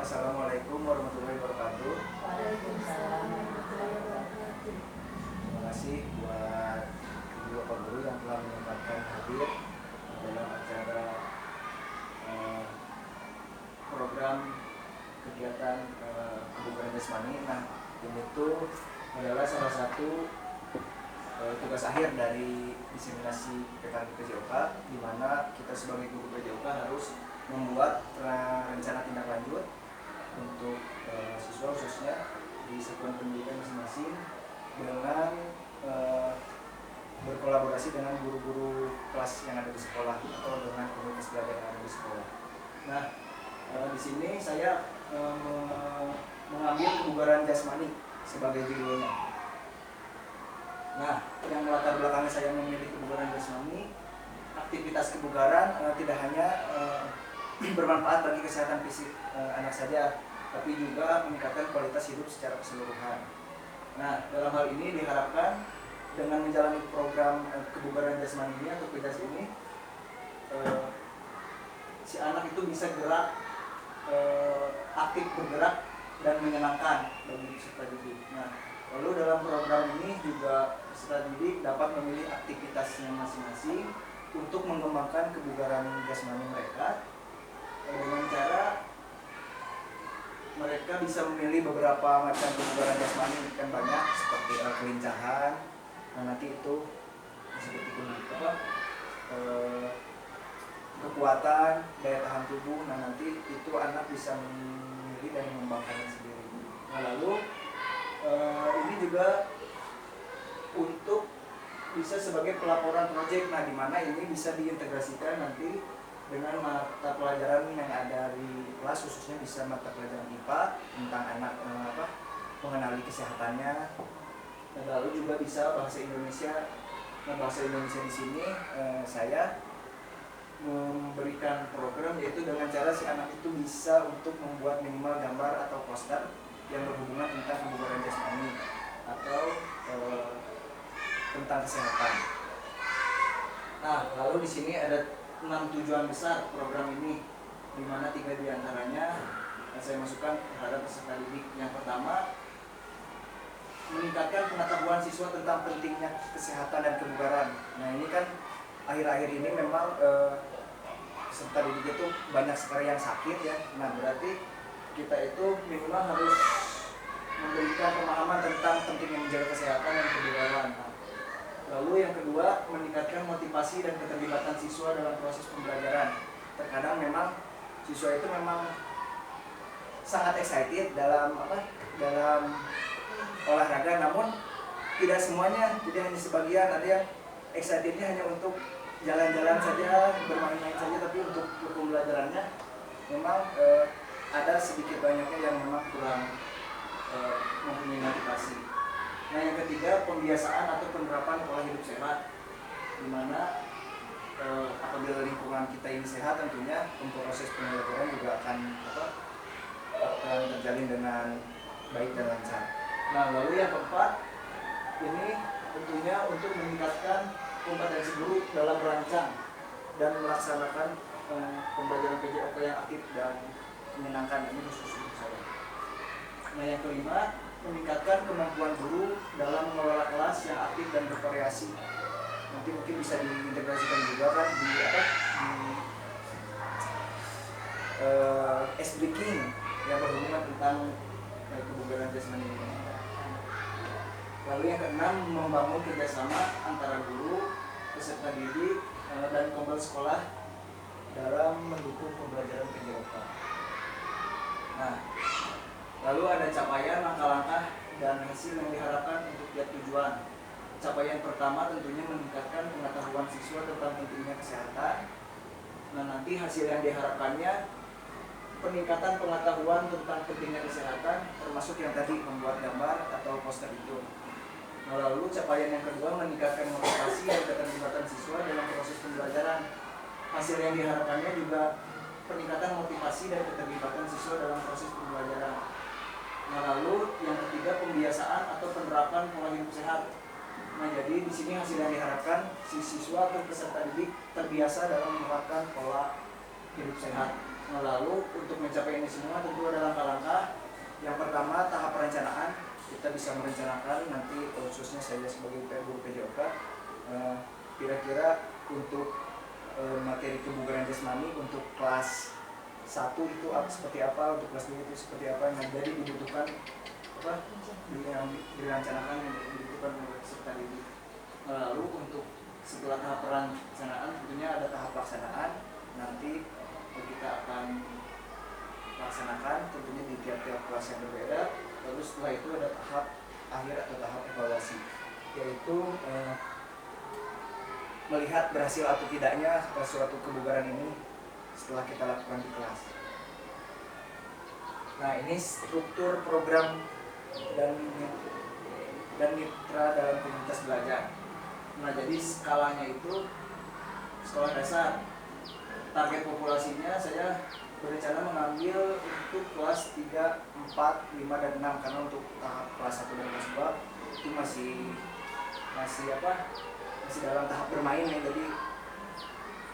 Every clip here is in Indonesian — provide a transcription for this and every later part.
Assalamualaikum warahmatullahi wabarakatuh. Waalaikumsalam warahmatullahi wabarakatuh. Terima kasih buat Ibu Bapak Guru yang telah menyempatkan hadir dalam acara program kegiatan kebugaran jasmani. Nah, ini itu adalah salah satu tugas akhir dari diseminasi PKG PJOK, di mana kita sebagai guru PJOK harus membuat rencana tindak lanjut untuk siswa, khususnya di satuan pendidikan masing-masing, dengan berkolaborasi dengan guru-guru kelas yang ada di sekolah atau dengan komunitas belajar yang ada di sekolah. Nah, di sini saya mengambil kebugaran jasmani sebagai judulnya. Nah, yang latar belakangnya saya memilih kebugaran jasmani, aktivitas kebugaran tidak hanya bermanfaat bagi kesehatan fisik anak saja, tapi juga meningkatkan kualitas hidup secara keseluruhan. Nah, dalam hal ini diharapkan dengan menjalani program kebugaran jasmani ini atau PJAS ini, si anak itu bisa gerak, aktif bergerak dan menyenangkan bagi peserta didik. Nah, lalu dalam program ini juga peserta didik dapat memilih aktivitasnya masing-masing untuk mengembangkan kebugaran jasmani mereka, dengan cara mereka bisa memilih beberapa macam kebugaran jasmani, kan banyak, seperti kelincahan. Nah, nanti itu seperti kekuatan, daya tahan tubuh. Nah, nanti itu anak bisa memilih dan mengembangkannya sendiri. Nah, lalu ini juga untuk bisa sebagai pelaporan proyek. Nah, di mana ini bisa diintegrasikan nanti dengan mata pelajaran yang ada di kelas, khususnya bisa mata pelajaran IPA tentang anak mengenali kesehatannya. Dan lalu juga bisa bahasa Indonesia. Nah, bahasa Indonesia di sini saya memberikan program, yaitu dengan cara si anak itu bisa untuk membuat minimal gambar atau poster yang berhubungan tentang kebugaran jasmani atau tentang kesehatan. Nah, lalu di sini ada 6 tujuan besar program ini, di mana 3 diantaranya saya masukkan terhadap peserta didik. Yang pertama, meningkatkan pengetahuan siswa tentang pentingnya kesehatan dan kebugaran. Nah, ini kan akhir-akhir ini memang peserta didik itu banyak sekali yang sakit ya. Nah, berarti kita itu minimal harus memberikan pemahaman tentang pentingnya menjaga kesehatan dan kebugaran. Lalu yang kedua, meningkatkan motivasi dan keterlibatan siswa dalam proses pembelajaran. Terkadang memang siswa itu memang sangat excited dalam olahraga, namun tidak semuanya. Jadi hanya sebagian, ada yang excitednya hanya untuk jalan-jalan saja, bermain-main saja, tapi untuk pembelajarannya memang ada sedikit banyaknya yang memang kurang mempunyai motivasi. Nah, yang ketiga, pembiasaan atau penerapan pola hidup sehat, di mana apabila lingkungan kita ini sehat, tentunya untuk proses pembelajaran juga akan terjalin dengan baik dan lancar. Nah, lalu yang keempat, ini tentunya untuk meningkatkan kompetensi guru dalam merancang dan melaksanakan pembelajaran PJOK yang aktif dan menyenangkan. Ini khusus untuk saya. Nah, yang kelima, meningkatkan kemampuan guru dalam mengelola kelas yang aktif dan bervariasi. Nanti mungkin bisa diintegrasikan juga kan di ice breaking yang berhubungan tentang kebugaran jasmani ini. Lalu yang keenam, membangun kerjasama antara guru, peserta didik, dan kepala sekolah dalam mendukung pembelajaran PJOK. Nah, lalu ada capaian, langkah-langkah, dan hasil yang diharapkan untuk tiap tujuan. Capaian pertama tentunya meningkatkan pengetahuan siswa tentang pentingnya kesehatan. Nah, nanti hasil yang diharapkannya peningkatan pengetahuan tentang pentingnya kesehatan, termasuk yang tadi membuat gambar atau poster itu. Nah, lalu capaian yang kedua, meningkatkan motivasi dan keterlibatan siswa dalam proses pembelajaran. Hasil yang diharapkannya juga peningkatan motivasi dan keterlibatan siswa dalam proses pembelajaran. Nah, lalu yang ketiga, pembiasaan atau penerapan pola hidup sehat. Nah, jadi di sini hasil yang diharapkan si siswa atau peserta didik terbiasa dalam menerapkan pola hidup sehat. Nah, lalu untuk mencapai ini semua tentu ada langkah-langkah. Yang pertama, tahap perencanaan. Kita bisa merencanakan nanti, khususnya saya sebagai guru PJOK, kira-kira untuk materi kebugaran jasmani untuk kelas 1 itu seperti apa, untuk kelas 2 itu seperti apa. Nah, jadi dibutuhkan apa yang direncanakan, yang dibutuhkan oleh peserta didik. Lalu untuk setelah tahap perencanaan tentunya ada tahap pelaksanaan. Nanti kita akan laksanakan tentunya di tiap-tiap kelas yang berbeda. Lalu setelah itu ada tahap akhir atau tahap evaluasi, yaitu melihat berhasil atau tidaknya suatu kebugaran ini setelah kita lakukan di kelas. Nah, ini struktur program dan mitra dalam komunitas belajar. Nah, jadi skalanya itu sekolah dasar. Target populasinya saya berencana mengambil untuk kelas 3, 4, 5, dan 6 karena untuk tahap kelas 1 dan kelas 2 itu masih dalam tahap bermain ya, jadi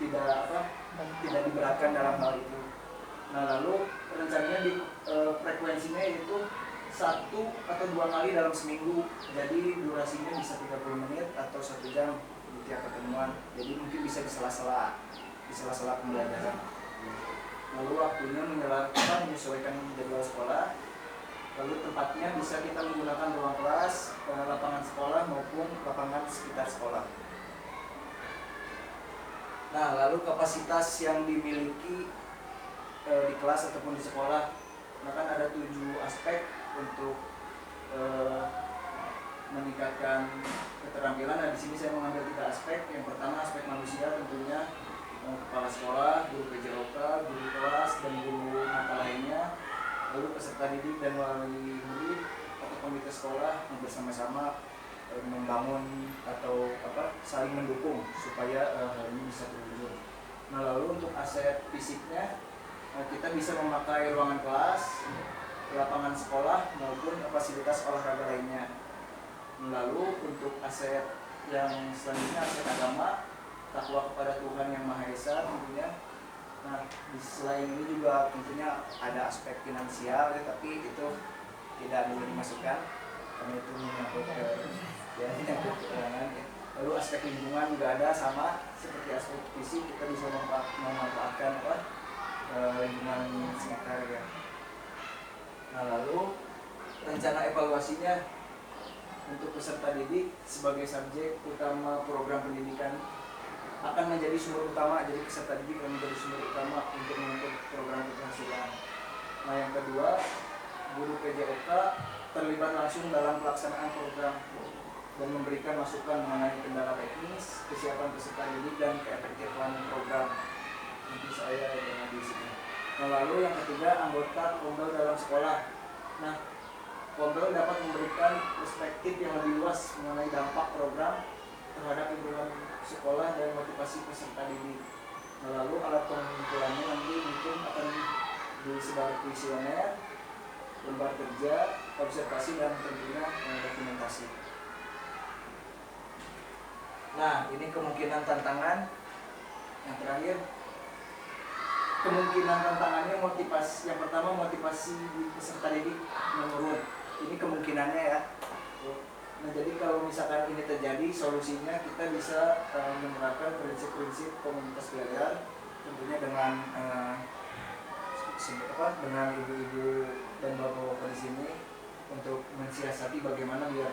tidak diberatkan dalam hal itu. Nah, lalu rencananya di frekuensinya itu 1 atau 2 kali dalam seminggu. Jadi durasinya bisa 30 menit atau 1 jam di tiap pertemuan. Jadi mungkin bisa di sela-sela pembelajaran. Lalu waktunya menyesuaikan jadwal sekolah. Lalu tempatnya bisa kita menggunakan ruang kelas, lapangan sekolah maupun lapangan sekitar sekolah. Nah, lalu kapasitas yang dimiliki di kelas ataupun di sekolah, nah kan ada 7 aspek untuk meningkatkan keterampilan. Nah, di sini saya mengambil 3 aspek. Yang pertama aspek manusia, tentunya kepala sekolah, guru PJOK, guru kelas, dan guru mata lainnya. Lalu peserta didik dan wali murid atau komite sekolah bersama-sama membangun atau saling mendukung supaya hal ini bisa terwujud. Nah, lalu untuk aset fisiknya, kita bisa memakai ruangan kelas, lapangan sekolah maupun fasilitas olahraga lainnya. Lalu untuk aset yang selanjutnya aset agama, takwa kepada Tuhan Yang Maha Esa tentunya. Nah, selain ini juga tentunya ada aspek finansial ya, tapi itu tidak boleh dimasukkan karena itu menyangkut keuangan ya. Lalu aspek lingkungan juga ada, sama seperti aspek fisik, kita bisa memanfaatkan lingkungan sekitar ya. Nah, lalu rencana evaluasinya untuk peserta didik sebagai subjek utama program pendidikan akan menjadi sumber utama. Jadi peserta didik akan menjadi sumber utama untuk mengukur program keberhasilan. Nah, yang kedua, guru PJOK terlibat langsung dalam pelaksanaan program dan memberikan masukan mengenai kendala teknis, kesiapan peserta didik, dan keefektifan program. Nanti saya yang di sini. Nah, lalu yang ketiga, anggota Kombel dalam sekolah. Nah, Kombel dapat memberikan perspektif yang lebih luas mengenai dampak program terhadap lingkungan sekolah dan motivasi peserta didik. Nah, lalu alat pengumpulannya nanti mungkin akan disebar kuesioner, lembar kerja, observasi, dan tentunya dokumentasi. Nah, ini kemungkinan tantangan. Yang terakhir, kemungkinan tantangannya motivasi. Yang pertama, motivasi peserta didik menurun. Ini kemungkinannya ya. Nah, jadi kalau misalkan ini terjadi, solusinya kita bisa menerapkan prinsip-prinsip komunitas belajar, tentunya dengan ibu-ibu dan bapak-bapak di sini untuk mensiasati bagaimana biar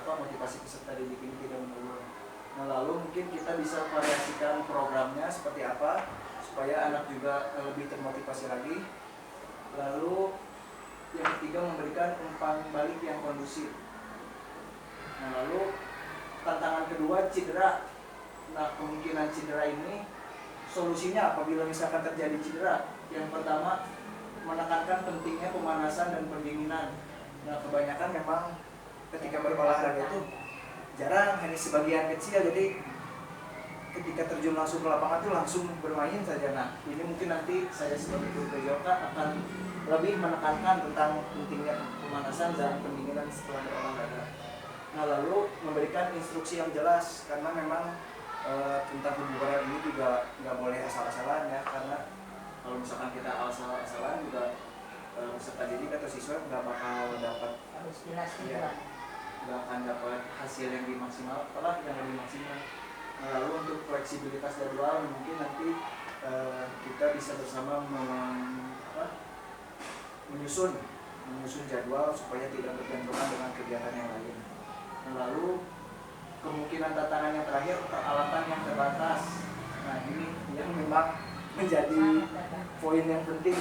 motivasi peserta didik ini tidak menurun. Nah, lalu mungkin kita bisa variasikan programnya seperti apa supaya anak juga lebih termotivasi lagi. Lalu yang ketiga, memberikan umpan balik yang kondusif. Nah, lalu tantangan kedua, cedera. Nah, kemungkinan cedera ini solusinya apabila misalkan terjadi cedera. Yang pertama, menekankan pentingnya pemanasan dan pendinginan. Nah, kebanyakan memang ketika berolahraga itu jarang, hanya sebagian kecil, jadi ketika terjun langsung ke lapangan itu langsung bermain saja. Nah, ini mungkin nanti saya sebagai guru PJOK akan lebih menekankan tentang pentingnya pemanasan dan pendinginan setelah berolahraga. Nah, lalu memberikan instruksi yang jelas, karena memang tentang kebugaran ini juga nggak boleh asal-asalan ya, karena Kalau misalkan kita asal-asalan juga peserta didik atau siswa nggak bakal dapat, harus jelas iya, tujuan. nggak akan dapat hasil yang dimaksimal, yang lebih maksimal. Nah, lalu untuk fleksibilitas jadwal mungkin nanti kita bisa bersama menyusun jadwal supaya tidak bergantungan dengan kegiatan yang lain. Nah, lalu kemungkinan tantangan yang terakhir, peralatan yang terbatas. Nah, ini yang memang menjadi poin yang penting.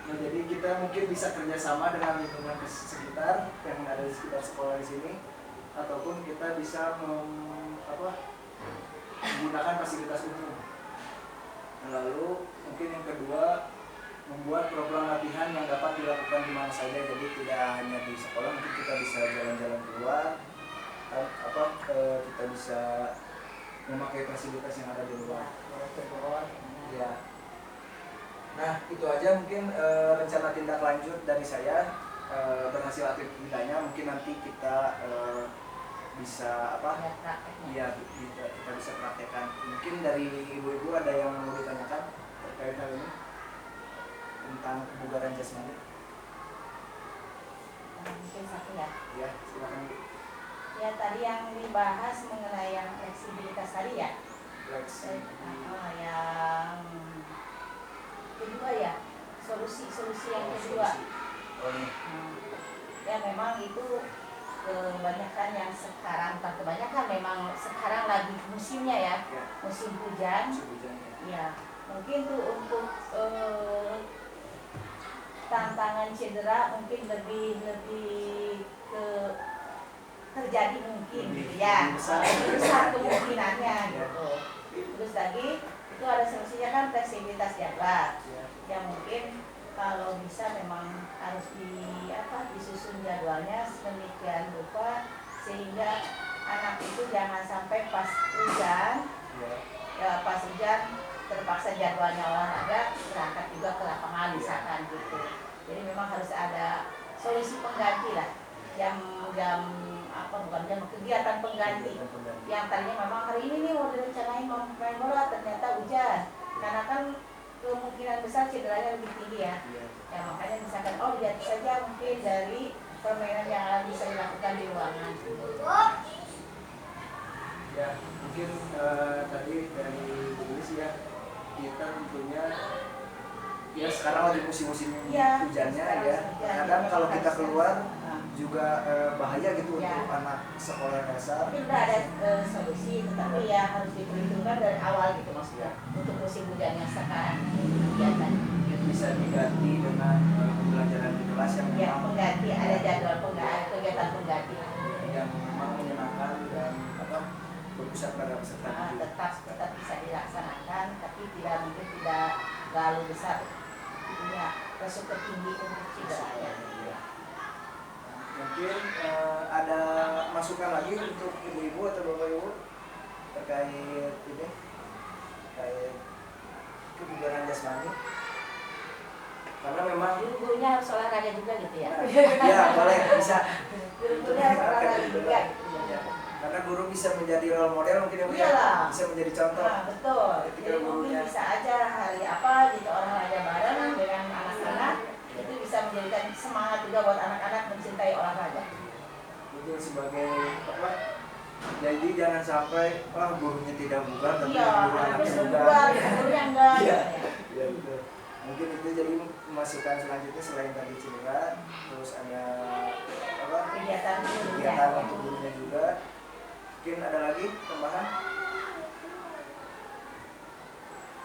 Nah, jadi kita mungkin bisa kerjasama dengan lingkungan sekitar yang ada di sekitar sekolah di sini, ataupun kita bisa menggunakan fasilitas umum. Nah, lalu mungkin yang kedua, membuat program latihan yang dapat dilakukan di mana saja. Jadi tidak hanya di sekolah, mungkin kita bisa jalan-jalan keluar, kita bisa memakai fasilitas yang ada di luar. Ya. Nah, itu aja mungkin rencana tindak lanjut dari saya. Berhasil atau tidaknya mungkin nanti kita bisa kita bisa praktekkan. Mungkin dari ibu-ibu ada yang mau ditanyakan terkait hal ini tentang kebugaran jasmani? Mungkin satu ya. Ya, silakan. Ya, tadi yang dibahas mengenai yang fleksibilitas tadi ya. Yang kedua ya, solusi yang kedua. Ya memang itu kebanyakan yang sekarang, bukan kebanyakan, memang sekarang lagi musimnya ya, musim hujan. Ya, mungkin tuh untuk tantangan cedera mungkin lebih ke terjadi mungkin ya, besar kemungkinannya gitu. Terus lagi itu ada solusinya kan fleksibilitas jadwal. Yang mungkin kalau bisa memang harus disusun jadwalnya sedemikian rupa sehingga anak itu jangan sampai pas hujan terpaksa jadwalnya olahraga berangkat juga ke lapangan misalkan gitu. Jadi memang harus ada solusi pengganti lah, kegiatan pengganti yang tadinya memang hari ini nih mau direncanain mau main bola ternyata hujan, karena kan kemungkinan besar cederanya lebih tinggi ya. Ya makanya misalkan diganti saja mungkin dari permainan yang bisa dilakukan di ruangan. Ya, mungkin tadi dari Bu Lilis ya, kita tentunya ya sekarang lagi musim-musim hujannya ya. Kadang kalau kita keluar juga bahaya gitu untuk anak sekolah dasar. Mungkin udah ada solusi, tetapi ya harus diperhitungkan dari awal gitu maksudnya. Untuk musim hujan yang sekarang kegiatan bisa diganti dengan pembelajaran di kelas yang pengganti, ada jadwal kegiatan pengganti yang memang menyenangkan dan berpusat pada peserta didik. Tetap bisa dilaksanakan, tapi mungkin tidak terlalu besar resiko tinggi untuk cedera. Mungkin ada masukan lagi untuk ibu-ibu atau bapak-ibu terkait kebugaran jasmani, karena memang gurunya harus olahraga juga gitu ya. Ya boleh, bisa. Gurunya harus olahraga juga gitu. Karena guru bisa menjadi role model mungkin bisa menjadi contoh. Betul. Ketika Jadi mungkin bisa aja hari gitu olahraga bareng dengan anak-anak, itu bisa menjadikan semangat juga buat anak-anak mencintai olahraga. Mungkin sebagai jadi jangan sampai gurunya tidak bugar tapi anaknya bugar. Gurunya enggak. Iya, betul. Mungkin itu jadi masukan selanjutnya selain tadi cedera, terus ada kegiatan untuk gurunya juga. Mungkin ada lagi tambahan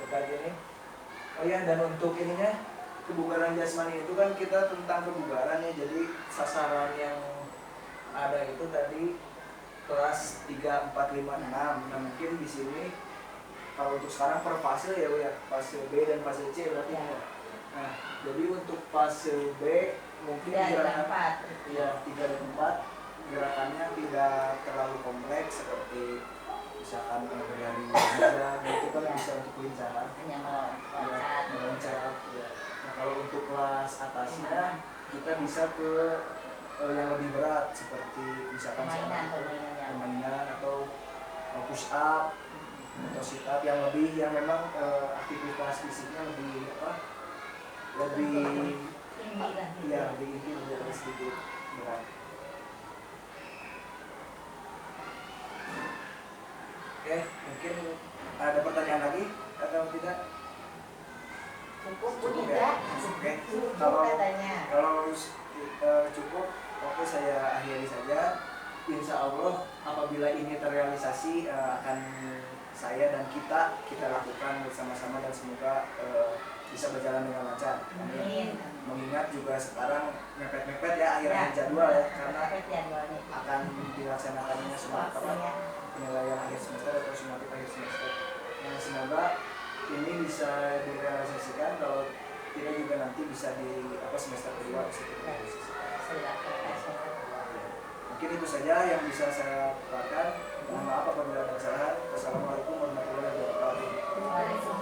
terkait ini. Oh iya, dan untuk ininya kebugaran jasmani itu kan kita tentang kebugaran ya, jadi sasaran yang ada itu tadi kelas 3, 4, 5, 6. Nah mungkin di sini kalau untuk sekarang per fase ya, fase B dan fase C berarti. Nah jadi untuk fase B mungkin gerakan 3 dan 4 gerakannya tidak terlalu kompleks seperti misalkan dari hujan itu kan bisa untuk pelincahan, meloncat. Nah kalau untuk kelas atasnya kita bisa ke yang lebih berat seperti misalkan permainan atau push up atau sit up yang memang aktivitas fisiknya lebih lebih Tinggi lah. ya lebih inti, lebih sedikit berat. Oke, mungkin ada pertanyaan lagi atau tidak? Cukup Cukup tidak? ya? Oke. Cukup katanya. Kalau cukup, oke saya akhiri saja. Insya Allah apabila ini terrealisasi akan saya dan kita lakukan bersama-sama dan semoga bisa berjalan dengan lancar. Amin. Mengingat juga sekarang mepet-mepet ya akhir-akhir jadwal ya, karena Mepet jadwalnya. akan dilaksanakannya semua penilaian akhir semester atau sumatif akhir semester. Nah, semoga ini bisa direalisasikan, kalau tidak juga nanti bisa di semester kedua bisa direalisasikan. Mungkin itu saja yang bisa saya katakan. Mohon maaf apabila ada kesalahan. Wassalamualaikum warahmatullahi wabarakatuh.